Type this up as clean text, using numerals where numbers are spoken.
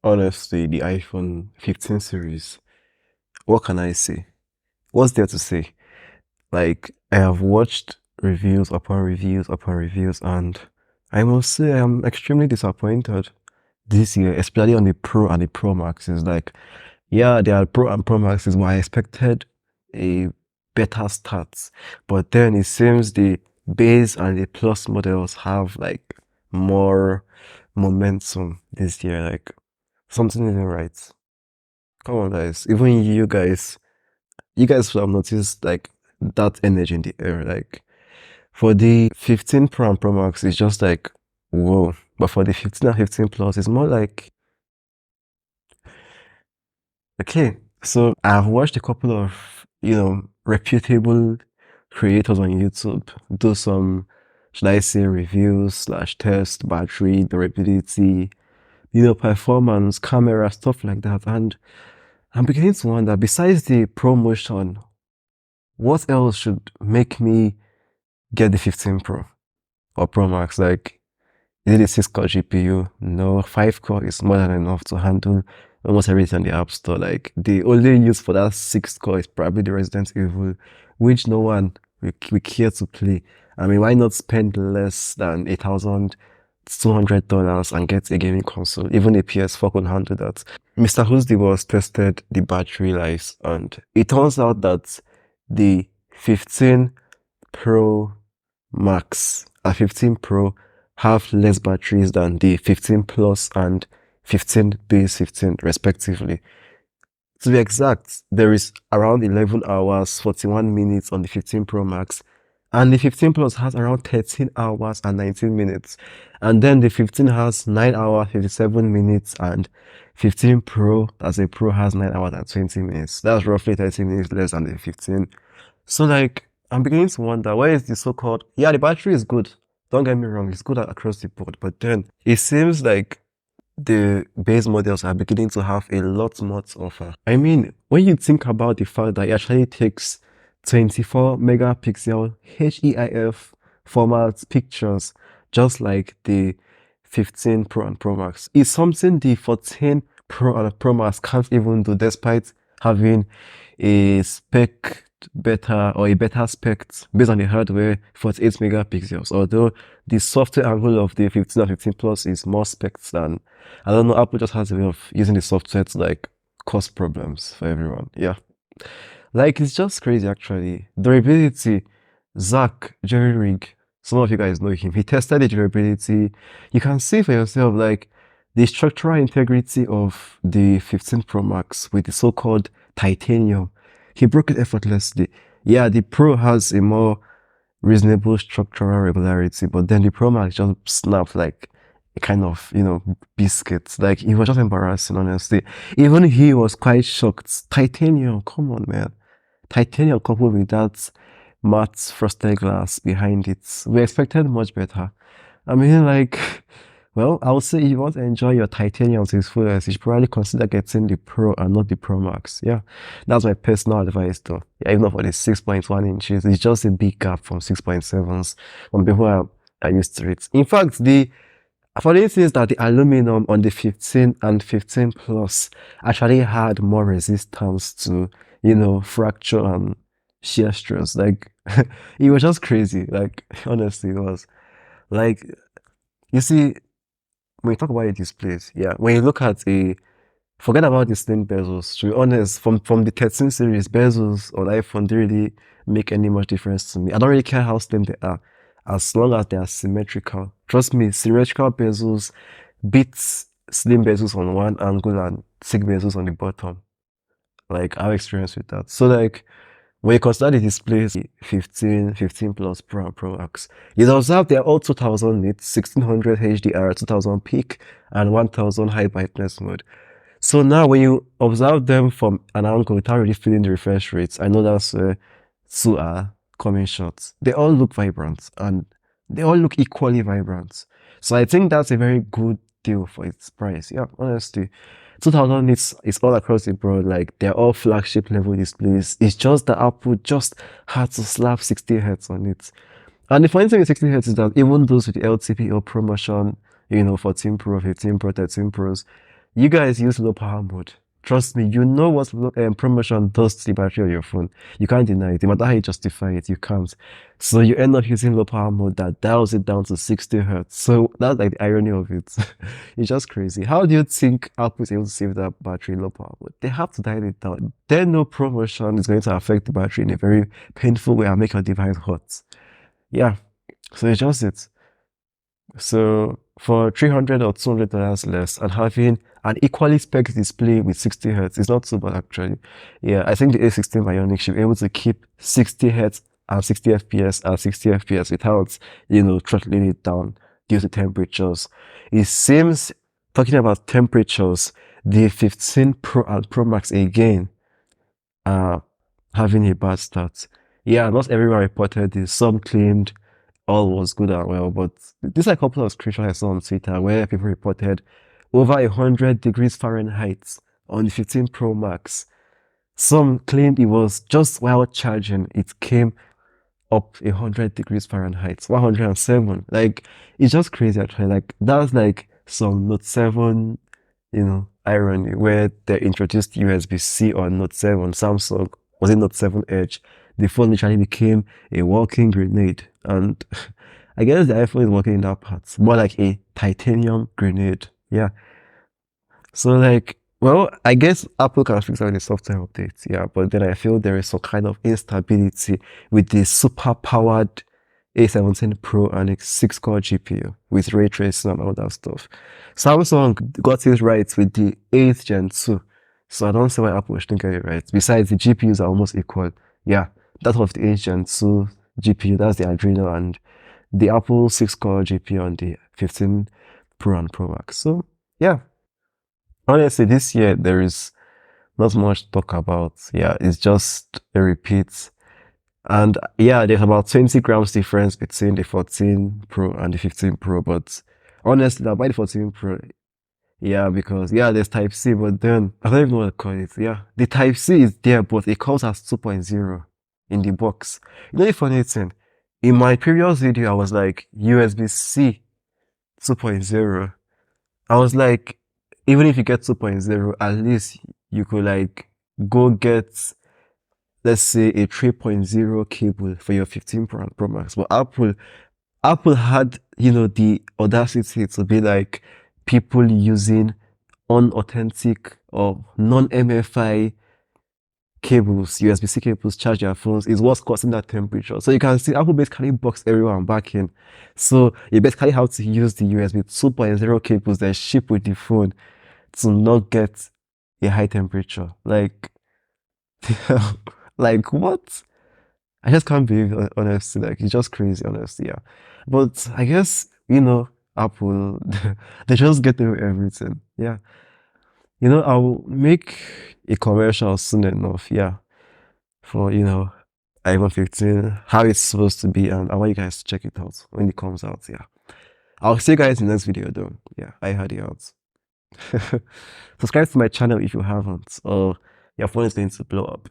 Honestly, the iPhone 15 series, what can I say? What's there to say? Like, I have watched reviews upon reviews upon reviews, and I must say I'm extremely disappointed this year, especially on the Pro and the Pro Maxes. Like, yeah, there are Pro and Pro Maxes, but I expected a better start. But then it seems the base and the Plus models have like more momentum this year. Like, something isn't right. Come on, guys. Even you guys will have noticed like that energy in the air. Like for the 15 Pro and Pro Max, it's just like whoa. But for the 15 and 15 Plus, it's more like okay. So I've watched a couple of reputable creators on YouTube do some, should I say, reviews slash test battery durability, performance, camera, stuff like that, and I'm beginning to wonder. Besides the promotion, what else should make me get the 15 Pro or Pro Max? Like, is it a 6 core GPU? No, 5 core is more than enough to handle almost everything in the App Store. Like, the only use for that 6 core is probably the Resident Evil, which no one will care to play. I mean, why not spend less than $1,200 and get a gaming console? Even a PS4 can handle that. Mr. Husdy was tested the battery life, and it turns out that the 15 Pro Max and 15 Pro have less batteries than the 15 Plus and 15 Base 15 respectively. To be exact, there is around 11 hours 41 minutes on the 15 Pro Max, and the 15 Plus has around 13 hours and 19 minutes. And then the 15 has 9 hours 57 minutes, and 15 Pro as a Pro has 9 hours and 20 minutes. That's roughly 30 minutes less than the 15. So like I'm beginning to wonder, where is the so-called, yeah, the battery is good. Don't get me wrong, it's good across the board, but then it seems like the base models are beginning to have a lot more to offer. I mean, when you think about the fact that it actually takes 24 megapixel HEIF format pictures, just like the 15 Pro and Pro Max, it's something the 14 Pro and Pro Max can't even do, despite having a spec better or a better spec based on the hardware 48 megapixels, although the software angle of the 15 and 15 Plus is more specs than, I don't know, Apple just has a way of using the software to like cause problems for everyone. Yeah. Like it's just crazy actually. Durability, Zach, Jerry Rig, some of you guys know him. He tested the durability. You can see for yourself like the structural integrity of the 15 Pro Max with the so-called titanium. He broke it effortlessly. Yeah, the Pro has a more reasonable structural regularity, but then the Pro Max just snapped like a kind of, biscuit. Like it was just embarrassing, honestly. Even he was quite shocked. Titanium, come on, man. Titanium coupled with that matte frosted glass behind it. We expected much better. I mean, like, well, I would say if you want to enjoy your titanium to its fullest, you should probably consider getting the Pro and not the Pro Max. Yeah, that's my personal advice, though. Yeah, even for the 6.1 inches, it's just a big gap from 6.7s. When people are used to it. In fact, the funny thing is that the aluminum on the 15 and 15 Plus actually had more resistance to, fracture and shear stress. Like, it was just crazy. Like, honestly, it was. Like, you see, when you talk about the displays, yeah, when you look at forget about the slim bezels. To be honest, from the 13 series, bezels on iPhone don't really make any much difference to me. I don't really care how slim they are, as long as they are symmetrical. Trust me, symmetrical bezels beats slim bezels on one angle and thick bezels on the bottom. Like, I've experienced with that. So, like, when you consider the displays, 15, 15 Plus Pro and Pro Max, you observe they're all 2000 nits, 1600 HDR, 2000 peak, and 1000 high brightness mode. So now when you observe them from an angle without really feeling the refresh rates, I know that's two are coming shots. They all look vibrant and they all look equally vibrant. So I think that's a very good deal for its price. Yeah, honestly. 2000 is all across the board. Like they're all flagship level displays. It's just that Apple just had to slap 60 Hz on it. And the funny thing with 60 Hz is that even those with the LTPO promotion, 14 Pro, 15 Pro, 13 Pros, You guys use low power mode. Trust me, you know what promotion does to the battery of your phone. You can't deny it. No matter how you justify it, you can't. So you end up using low power mode that dials it down to 60 hertz. So that's like the irony of it. It's just crazy. How do you think Apple is able to save that battery in low power mode? They have to dial it down. Then no promotion is going to affect the battery in a very painful way and make your device hot. Yeah. So it's just it. So for 300 or $200 less and having an equally spec display with 60 hertz is not too bad actually. Yeah, I think the A16 Bionic should be able to keep 60 hertz and 60 FPS and 60 FPS without, throttling it down due to temperatures. It seems, talking about temperatures, the 15 Pro and Pro Max again are having a bad start. Yeah, not everyone reported this. Some claimed all was good and well, but these are a couple of screenshots I saw on Twitter where people reported over 100 degrees Fahrenheit on the 15 Pro Max. Some claimed it was just while charging, it came up 100 degrees Fahrenheit, 107. Like, it's just crazy actually. Like, that's like some Note 7, irony where they introduced USB-C on Note 7. Samsung, was it Note 7 Edge? The phone literally became a walking grenade. And I guess the iPhone is working in that part. More like a titanium grenade. Yeah. So like, well, I guess Apple can fix that with a software update. Yeah. But then I feel there is some kind of instability with the super powered A17 Pro and a 6-core GPU with ray tracing and all that stuff. Samsung got it right with the 8th Gen 2. So I don't see why Apple shouldn't get it right. Besides, the GPUs are almost equal. Yeah. That was the 8th Gen 2 GPU. That's the Adreno, and the Apple 6-core GPU on the 15 Pro and Pro Max. So yeah, honestly, this year there is not much to talk about. Yeah, it's just a repeat. And yeah, there's about 20 grams difference between the 14 Pro and the 15 Pro. But honestly, I'll buy the 14 Pro. Yeah, because yeah, there's Type C, but then I don't even know what to call it. Yeah, the Type C is there, but it comes as 2.0 in the box. You know the funny thing? In my previous video, I was like USB-C 2.0. I was like, even if you get 2.0, at least you could like go get, let's say, a 3.0 cable for your 15 Pro and Pro Max. But Apple had, the audacity to be like, people using unauthentic or non-MFI cables, USB-C cables, charge their phones is what's causing that temperature. So you can see Apple basically boxed everyone back in. So you basically have to use the USB 2.0 cables that ship with the phone to not get a high temperature. Like, like what? I just can't believe it, honestly. Like, it's just crazy, honestly. Yeah. But I guess, Apple, they just get away with everything. Yeah. I'll make a commercial soon enough. Yeah. For, iPhone 15, how it's supposed to be. And I want you guys to check it out when it comes out. Yeah. I'll see you guys in the next video though. Yeah. I had it out. Subscribe to my channel if you haven't, or your phone is going to blow up.